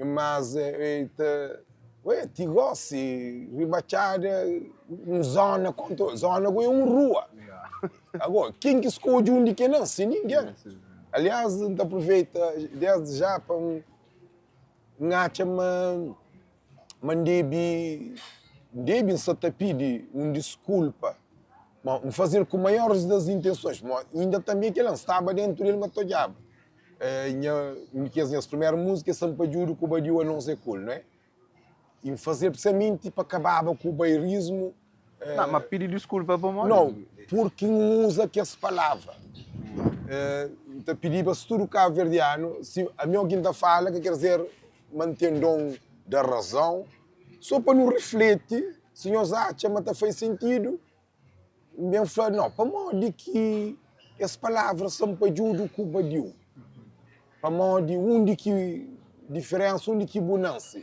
mas ti gosta, ribachada, zona é uma rua. Agora, quem que escolhe onde que não? Se ninguém. Aliás, a gente aproveita desde já para devi só te pedir uma desculpa, mas fazer com maiores das intenções, mas ainda também que ele estava dentro dele, mas toda as primeiras músicas são para juro que o Badiu não se cool, não é? E fazer precisamente para acabar com o bairrismo. Não, mas pedir desculpa para o não, porque não usa que essa palavra. Te pedi para se tudo cabo-verdiano, se a minha quinta fala, que quer dizer, mantendo da razão, só para não refletir, se nós achamos que faz sentido, bem falar, não, para modo que as palavras são para ajuda com o Badiu. Para modo onde que diferença, onde que bonança.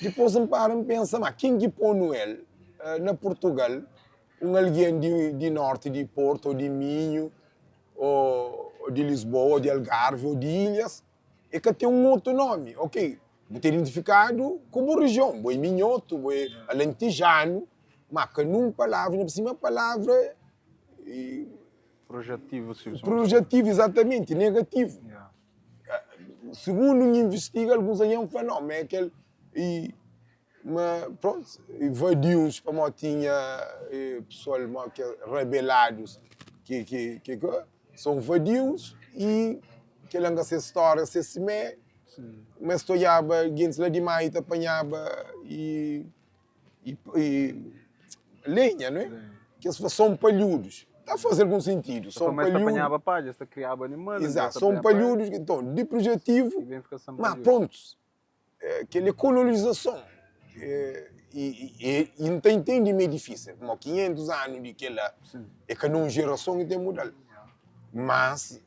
Depois me para e pensa, mas quem que põe ele na Portugal, alguém de norte, de Porto, ou de Minho, ou de Lisboa, ou de Algarve, ou de Ilhas, é que tem um outro nome, ok? Vou ter identificado como região, boi minhoto, boi alentejano, mas que numa palavra, por cima palavra... Projetivo, projetivo, exatamente, negativo. Yeah. Segundo investiga, alguns anos falam, não, é aquele... Mas pronto, vadios, para tinha pessoal que rebelados, que são vadios e que lança essa história, essa semé, mas estou gente lá de maio apanhava e lenha, não é? Que são palhudos. Está a fazer algum sentido. São palhudos. Apanhava palhas, criava animais. Exato, são palhudos. Então, de projetivo, mas pronto, aquela colonização. E não tem meio difícil. Como 500 anos de que ela é que não geração e tem mudar. Mas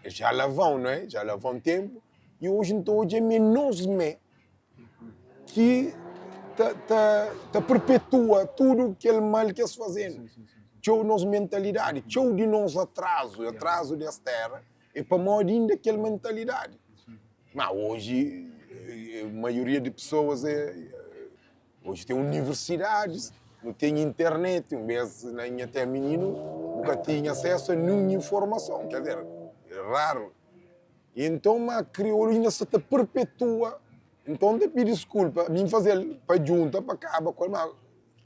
já lá vão, não é? Já lá vão tempo. E hoje então é menos que perpetua tudo aquele mal que eles fazem. Tchau nossa mentalidade, tchau de nosso atraso dessa terra, é para modo ainda aquela mentalidade. Mas hoje, a maioria de pessoas hoje tem universidades, não tem internet, um mês até menino nunca tinha acesso a nenhuma informação, quer dizer, é raro. E então a crioula se perpetua. Então te pido desculpa, vim fazer para junta, para acabar com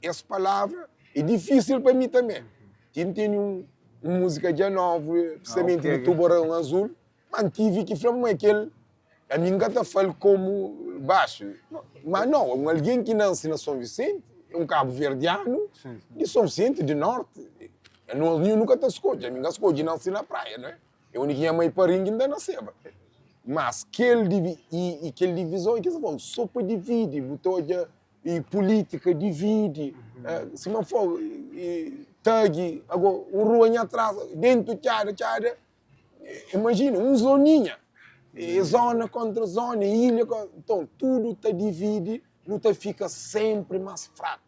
essa palavra, é difícil para mim também. Tenho uma música de novo, precisamente de Tubarão Azul, mas tive que falar aquele. A mim nunca falo como baixo. Mas não, alguém que nasce na São Vicente, é um cabo-verdiano de São Vicente, de Norte. Eu nunca te escolho, a mim nunca escolho nascer na praia, não é? Eu única mãe para ringue ainda nasceu. Mas aquele divisão, que se só para dividir, e política divide, se não for tag, agora um ruanha atrás, dentro de Tchada, imagina, zoninha. Zona contra zona, ilha contra... Então, tudo te divide, não te fica sempre mais fraco.